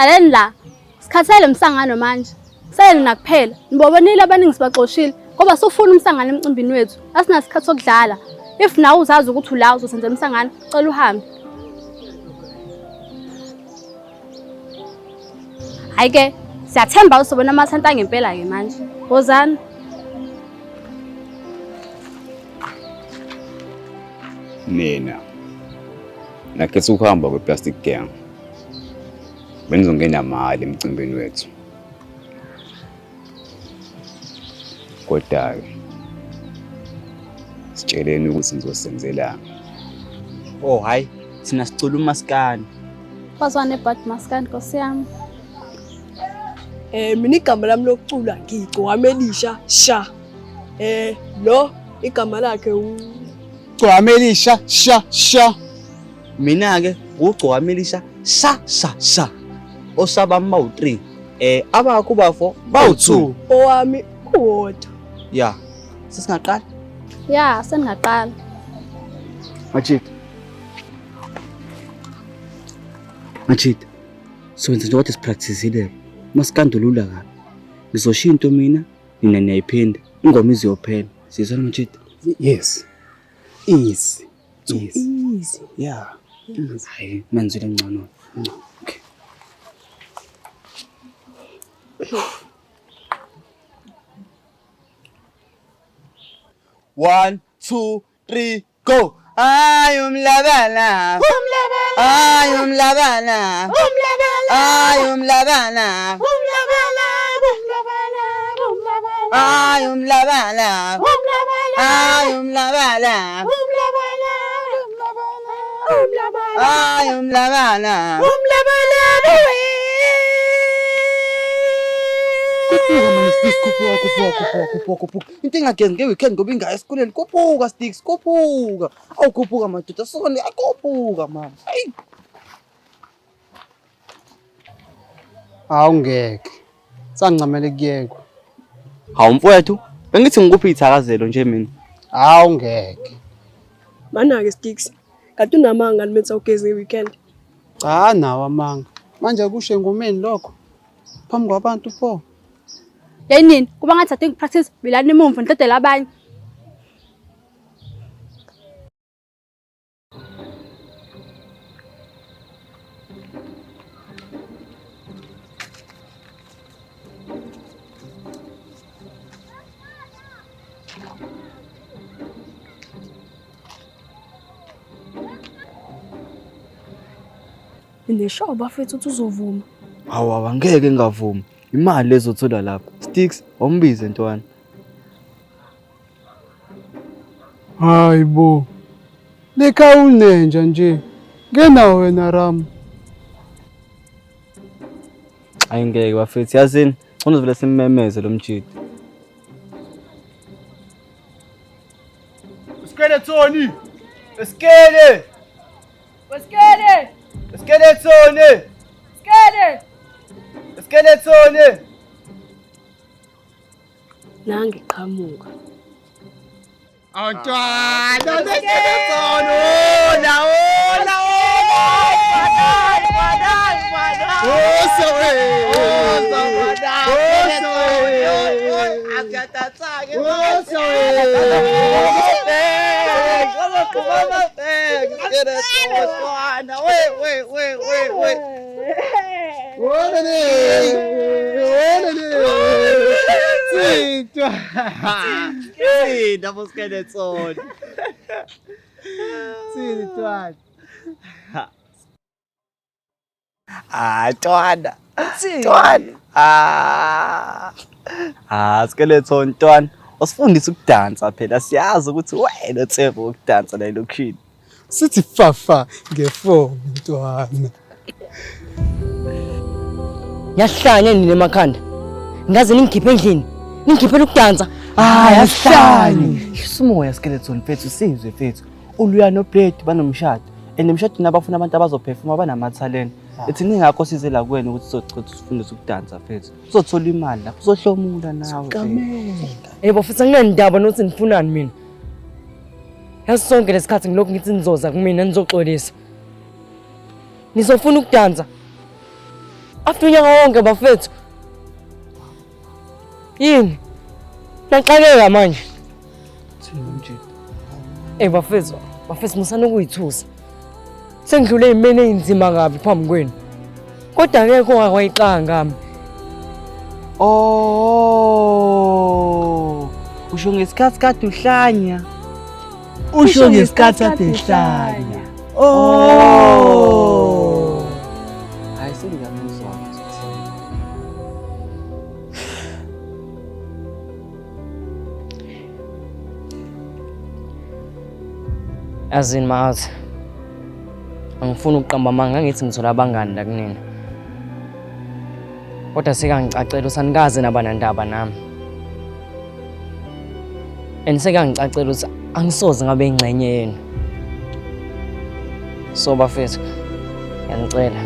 Laleni la. Sikhathele umsangano manje. Sele nakuphela. Nibobonile abaningi sibaxoshile ngoba sofuna umsangano emcimbini wethu. Asinasikhathi sokudlala. If nawe uzazi ukuthi ula uzosenza umsangano, cela uhambe. Hayike, siyathemba usobona amathanta ngempela ke manje. Wozani. Mina nakhetha ukuhamba kwe-plastic gang. Benizongena imali emcimbini wethu. Kodwa-ke sitsheleni ukuthi nizosenzelani. Oh hayi, thina sicula umaskandi. Bazwane bad maskandi Nkosi yami. Mina igama lami lokucula ngigcwama Elisha Sha. Lo igama lakhe Gcwama Elisha Sha. Mina-ke ugcwama Elisha Sha. Osabami bawu-3. Abakho bafo bawu-2. owami uwodwa. Ya. Sesingaqala. Ya, seningaqala. Machita. So wenza nje what is practice-ile. Masikandulula kabi. Ngizoshiya into mina, nina niyayiphinda. Ingoma iziyophela. Sizwana Machita? Yes. Easy. Easy. Yeah. Hayi, menzile ngcono. Okay. 1, 2, 3, go! Ayumlabala. Ayumlabala. Ayumlabala. Ayumlabala. Ayumlabala. Ayumlabala. Kuphuka. Into engagenzi nge-weekend ngoba ingaya esikoleni. Kuphuka sticks, kuphuka. Awukhuphuka madoda, sone akuphuka mama. Hayi. Awungeke. Sangincamele kuyekwa. Hawu mfowethu, bengithi ngikuphi ithakazelo nje mina. Awungeke. Mana-ke Sticks. Kanti unamanga limenza ugeze nge-weekend. Cha nawo amanga. Manje kusho engomeni lokho. Phambi kwabantu pho. Yenini, kuba ngathi adinga practice bilani emumva nhlodela abanye. Neshoba bafethu ukuthi uzovuma. Hawu angeke ngavuma. Imali lezothola lapha. Sticks, ombize ntwana. Hayibo. Leka unenja nje. Ngena wena Ram. Ayingeke bafethu yazini. Ngcono vele simmemeze lo mjidi. Skeleton! Skele! Skeleton! Skeleton! Nange qhamuka. Awuntwana Skeleton! Skeleton ntwana. Usifundisa ukudansa phela siyazi ukuthi wena uThemba ukudansa la elokhini. sithi fafa ngefoni ntwana. Yahlanya nini emakhanda. Ngaze ningikhiphe endlini. Ningikhiphela ukudansa. Yahlanye. Simoya Skeleton mfethu sizwe mfethu. Uluya noBlade banomshado. Emshadweni abafuna abantu abazophefuma banamathalente. Ethi ningakho size la kuwena ukuthi sizochitha usifundise ukudansa mfethu. Uzothola imali lapho uzohlomula nawe. Yebo futhi anginandaba nokuthi nifunani mina. Yazi sonke lesikhathi ngilokhu ngithi nizoza kumina nizoxolisa. Nizofuna ukudansa. After unyaka wonke bafethu. Yini? Naqakeka manje. Bafethu musana ukuyithusa. Sengidlule ezimeni ezinzima kabi phambi kwenu. Kodwa ngeke ongakwayiqanga ngami. Oh. Usho ngesikhathi kade uhlanya. Usho ngesikhathi kade uhlanya. Oh. Hayi sengiyamuzwa ukuthi. Azini mazi. Angifuni ukuqamba amanga ngithi ngithola abangani la kunina. Kodwa sekangicacela usanikaze nabanandaba nami. Sekangicacela ukuthi angisoze ngabe ingxenye yenu. So bafethu, ngiyanicela.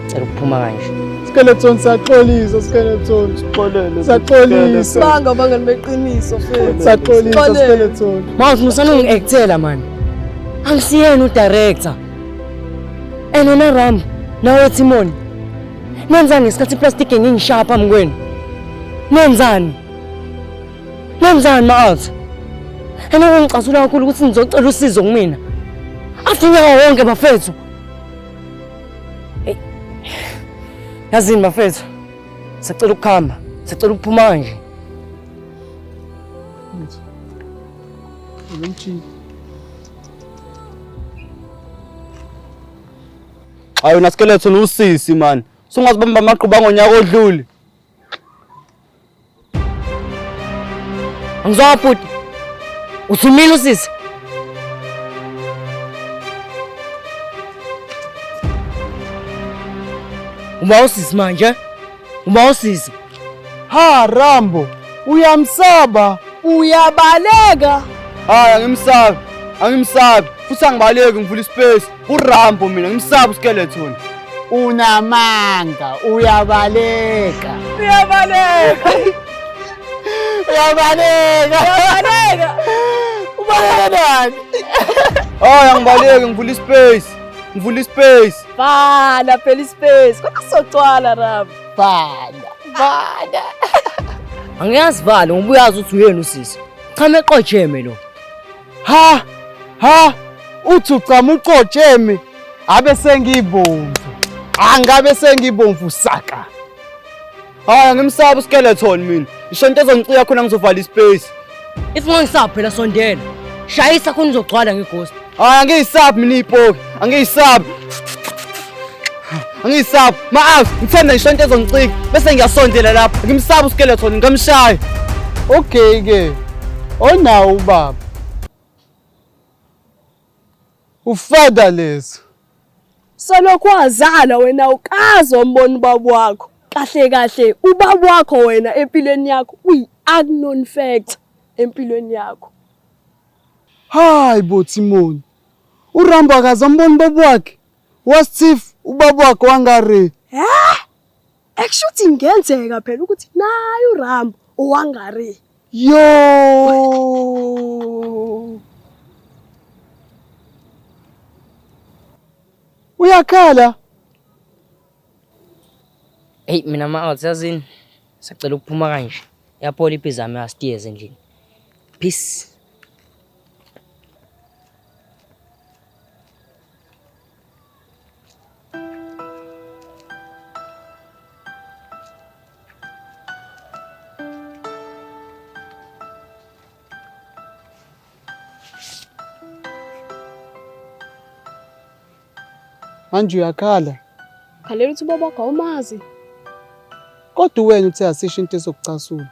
Cela ukuphuma kanje. Skeleton saxolisa, Skeleton. Sixolele. Saxolisa. Banga bangani beqiniso mfethu. Saxolisa, Skeleton. Mawuthi musana ungi-actela man. Angisiyena udirector. Nona Ram, nawe Timon. Nenzani ngesikhathi iplastic ngingishaya phambi kwenu? Nenzani? Nenzani ma-out? Ngicasula kakhulu ukuthi nizocela usizo kumina. After unyaka wonke bafethu. Yazini bafethu. Sicela ukukhamba, sicela ukuphuma nje. Hayi una Skeleton usisi man. Sungazibamba amaqhuba ngonyaka odlule. Angizwa futhi. Uthumile usisi. Uma usisi manje? Uma usisi. Ha Rambo, uyamsaba. Uyabaleka. Hayi angimsabi. Angimsabi. Futhi angibaleki ngivula ispace. URambo mina ngimsabi uSkeleton. Unamanga, uyabaleka. Uyabaleka. Uyabaleka. Uyabaleka. Ubaleka nani? Hayi angibaleki ngivula ispace. Ngivula ispace. Bala phela ispace. Kodwa sizocwala Ram. Bala. Bala. Angiyazivala ngoba uyazi ukuthi uyena usisi. Cha meqojeme lo. Ha. Uthi ucama uqojeme. Abe sengibomvu. Angabe sengibomvu saka. Hayi ngimsabi uSkeleton mina. Ishonto ezongicika khona ngizovala ispace. If ungisaphi phela sondela. Shayisa khona uzogcwala ngeghost. Hayi angiyisabi mina ipoke. Angiyisabi. Angiyisabi. Ma-out ngithanda ishonto ezongicika bese ngiyasondela lapha. Ngimsabi uSkeleton ngamshaya. Okay ke. Onawo ubaba. Ufatherless. Solokhu wazala wena ukazi wombona ubaba wakho. Kahle kahle ubaba wakho wena empilweni yakho uyi-unknown factor empilweni yakho. Hayi Botimoni. uRambo akazambona ubaba wakhe. Wasif ubaba wakhe wangare. Actually ingenzeka phela ukuthi naye uRambo owangare. Yo. Uyakhala. Hey mina ma-out yazini. Sacela ukuphuma kanje. Yaphola ipizza yami yastairs endlini. Peace. Manje uyakhala. Khalela ukuthi ubaba wakho awumazi. Kodwa wena uthe asisho into esokucasula.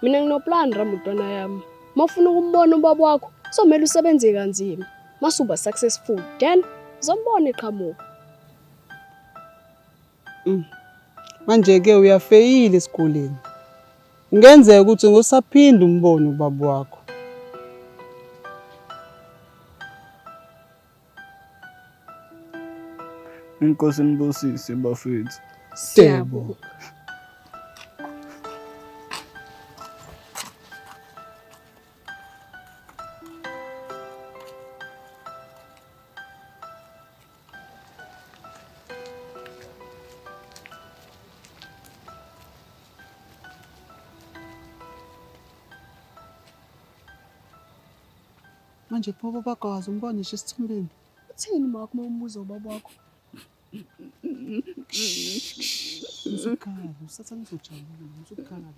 Mina nginoplan Ram mntwana yami. Mawufuna ukumbona ubaba wakho, somela usebenze kanzima. Masuba successful, then uzombona eqhamuka. Manje ke uyafeyila esikoleni. Ngenzeka ukuthi ngosaphinda umbone ubaba wakho. Inkosi nibusise bafethu. Siyabonga. Manje pho babakazi umbone nje esithombeni. Uthini ma kuma umbuzo ubaba wakho? Usukhala, usatha ngizojabula, usukhala.